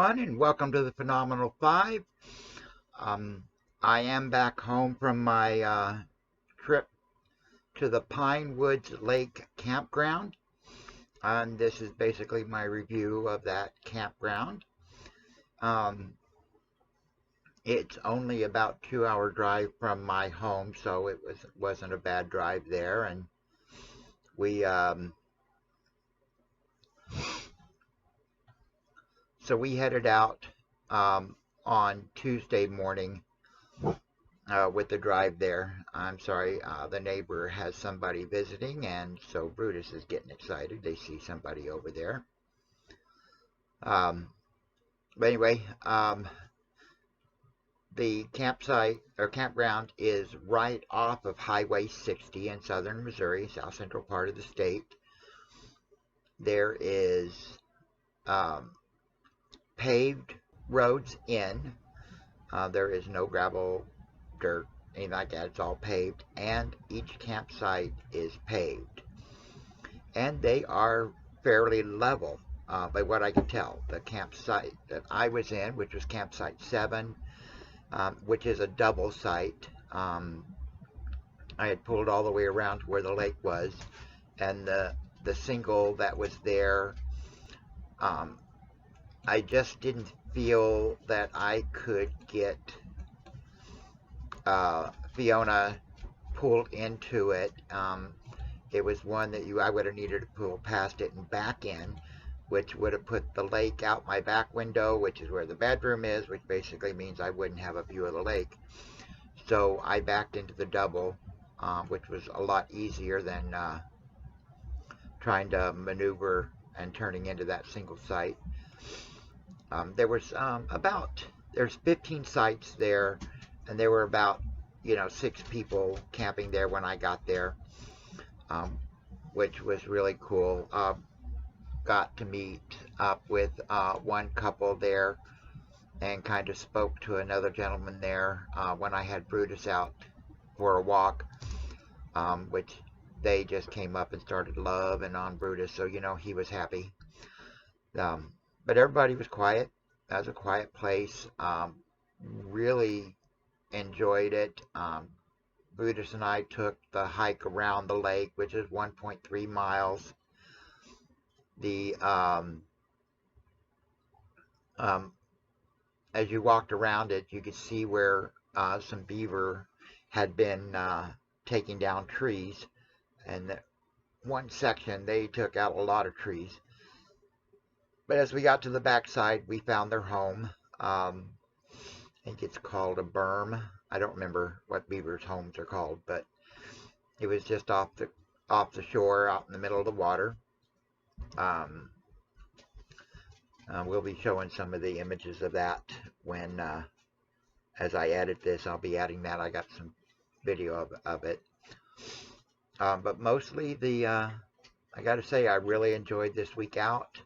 everyone, and welcome to the Phenomenal Five. I am back home from my trip to the Pinewoods Lake Campground, and this is basically my review of that campground. It's only about 2-hour drive from my home, so it wasn't a bad drive there, and we headed out on Tuesday morning with the drive there. I'm sorry, the neighbor has somebody visiting, and so Brutus is getting excited. They see somebody over there. But anyway, the campground is right off of Highway 60 in southern Missouri, south central part of the state. There is paved roads in. There is no gravel, dirt, anything like that. It's all paved, and each campsite is paved. And they are fairly level, by what I can tell. The campsite that I was in, which was campsite 7, which is a double site, I had pulled all the way around to where the lake was, and the single that was there, I just didn't feel that I could get Fiona pulled into it. It was one that I would have needed to pull past it and back in, which would have put the lake out my back window, which is where the bedroom is, which basically means I wouldn't have a view of the lake. So I backed into the double, which was a lot easier than trying to maneuver and turning into that single site. There's 15 sites there, and there were about 6 people camping there when I got there, which was really cool. Got to meet up with one couple there and kind of spoke to another gentleman there when I had Brutus out for a walk, which they just came up and started loving on Brutus, so he was happy. But everybody was quiet. That was a quiet place. Really enjoyed it. Brutus and I took the hike around the lake, which is 1.3 miles. As you walked around it, you could see where some beaver had been taking down trees. And one section, they took out a lot of trees. But as we got to the backside, we found their home. I think it's called a berm. I don't remember what beavers' homes are called, but it was just off the shore, out in the middle of the water. We'll be showing some of the images of that when, as I edit this, I'll be adding that. I got some video of it. But mostly I got to say, I really enjoyed this week out.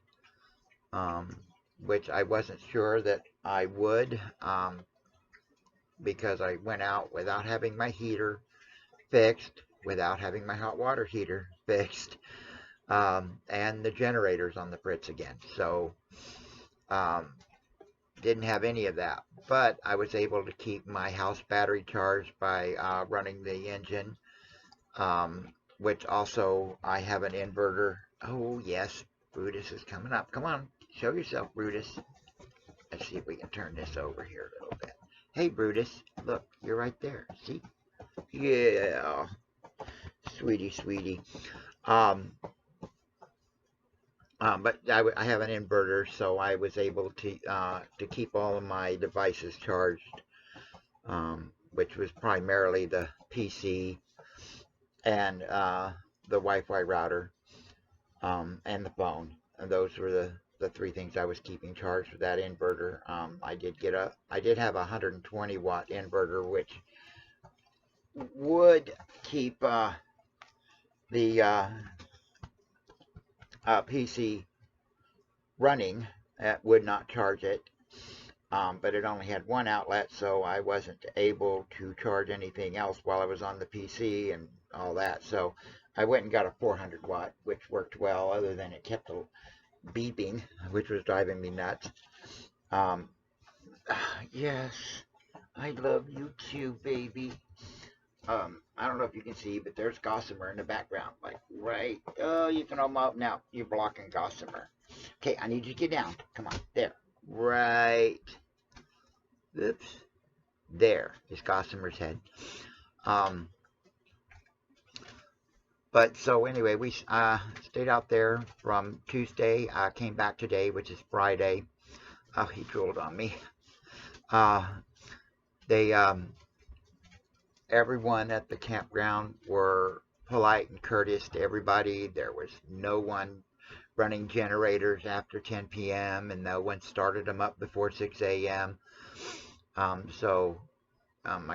Which I wasn't sure that I would, because I went out without having my heater fixed, without having my hot water heater fixed, and the generators on the fritz again. So, didn't have any of that. But I was able to keep my house battery charged by running the engine, which also I have an inverter. Oh, yes, Brutus is coming up. Come on. Show yourself, Brutus. Let's see if we can turn this over here a little bit. Hey, Brutus. Look, you're right there. See? Yeah. Sweetie, sweetie. But I have an inverter, so I was able to keep all of my devices charged, which was primarily the PC and the Wi-Fi router, and the phone. And those were the 3 things I was keeping charged with that inverter. I did have a 120 watt inverter, which would keep the PC running. It would not charge it, but it only had one outlet, so I wasn't able to charge anything else while I was on the PC and all that. So I went and got a 400 watt, which worked well, other than it kept beeping, which was driving me nuts. Um, yes, I love you too, baby. I don't know if you can see, but there's Gossamer in the background. Like, right. Oh, you can almost, now you're blocking Gossamer. Okay, I need you to get down. Come on, there. Right. Oops. There is Gossamer's head. Um, but so anyway, we stayed out there from Tuesday. I came back today, which is Friday. Oh, he drooled on me. Uh, they everyone at the campground were polite and courteous to everybody. There was no one running generators after 10 p.m. and no one started them up before 6 a.m. I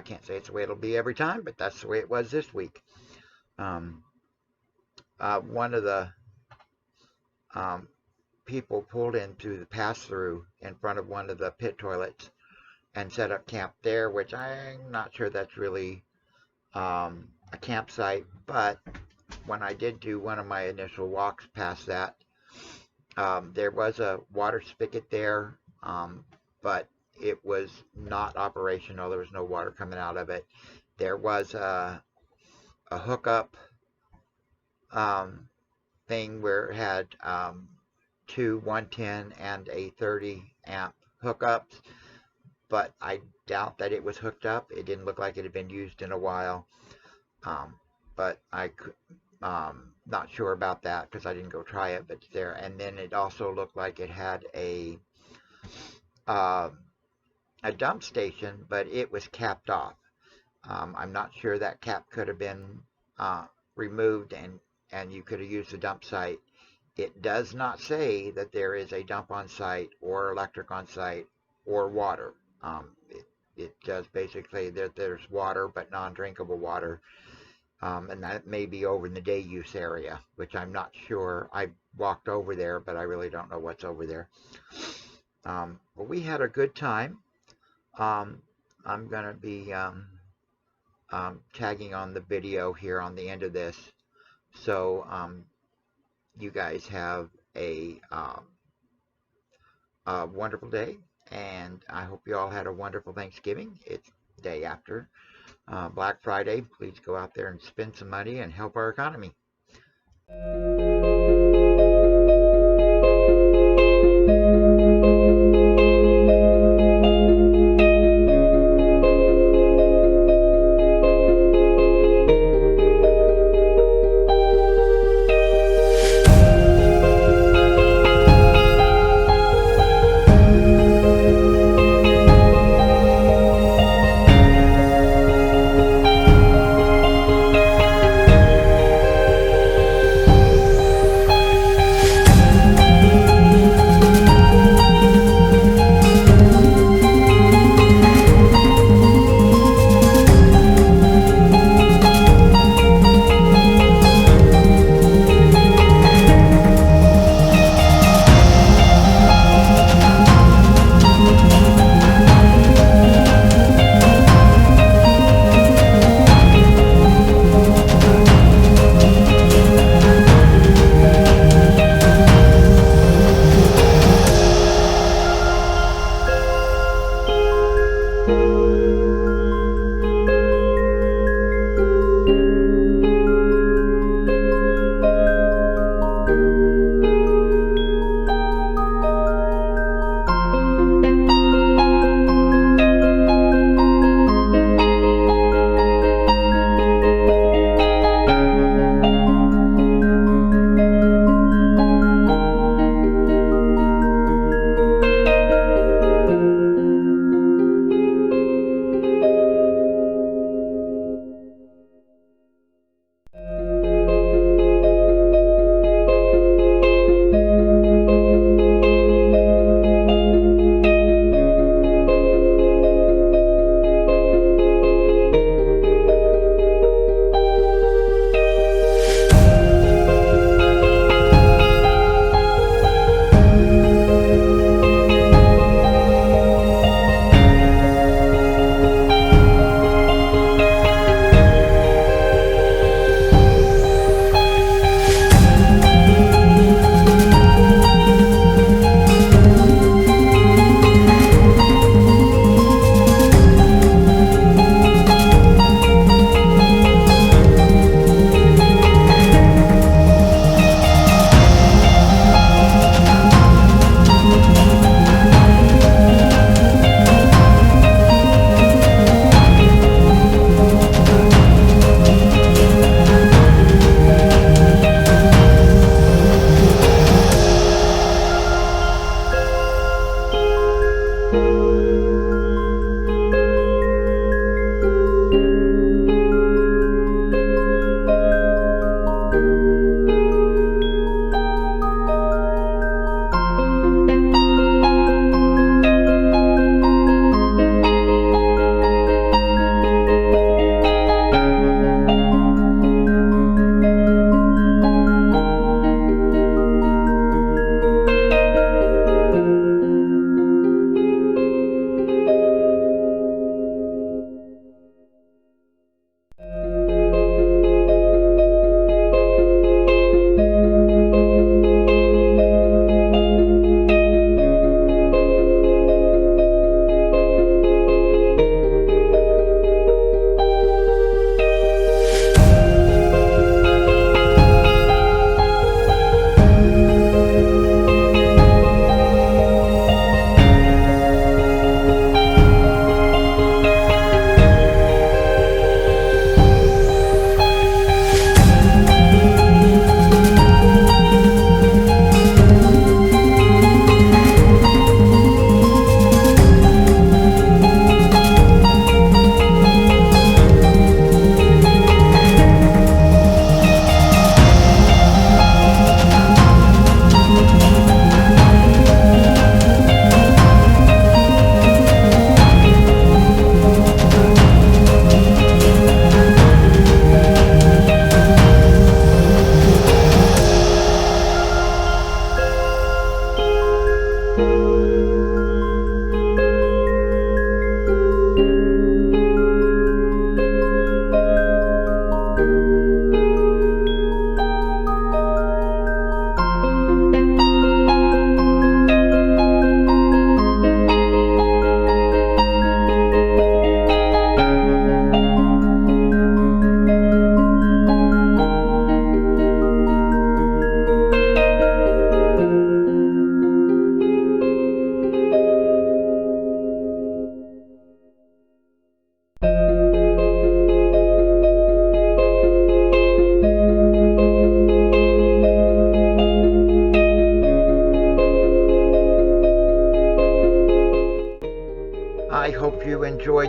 can't say it's the way it'll be every time, but that's the way it was this week. One of the people pulled into the pass-through in front of one of the pit toilets and set up camp there, which I'm not sure that's really a campsite, but when I did do one of my initial walks past that, there was a water spigot there, but it was not operational. There was no water coming out of it. There was a hookup thing where it had two 110 and a 30 amp hookups, but I doubt that it was hooked up. It didn't look like it had been used in a while, but I could, not sure about that because I didn't go try it, but it's there. And then it also looked like it had a dump station, but it was capped off. I'm not sure that cap could have been removed and you could have used the dump site. It does not say that there is a dump on site or electric on site or water. It does basically that there's water, but non-drinkable water. And that may be over in the day use area, which I'm not sure. I walked over there, but I really don't know what's over there. But we had a good time. I'm going to be tagging on the video here on the end of this. So you guys have a wonderful day, and I hope you all had a wonderful Thanksgiving. It's the day after Black Friday. Please go out there and spend some money and help our economy.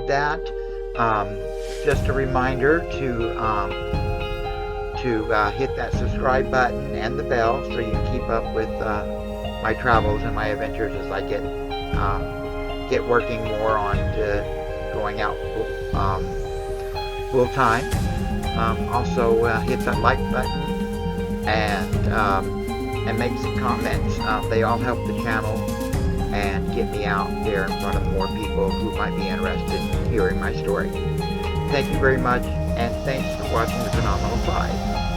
that, just a reminder to hit that subscribe button and the bell so you can keep up with my travels and my adventures as I get working more on going out full time. Also hit that like button and make some comments. They all help the channel and get me out there in front of more people who might be interested in hearing my story. Thank you very much, and thanks for watching the Phenomenal Phive.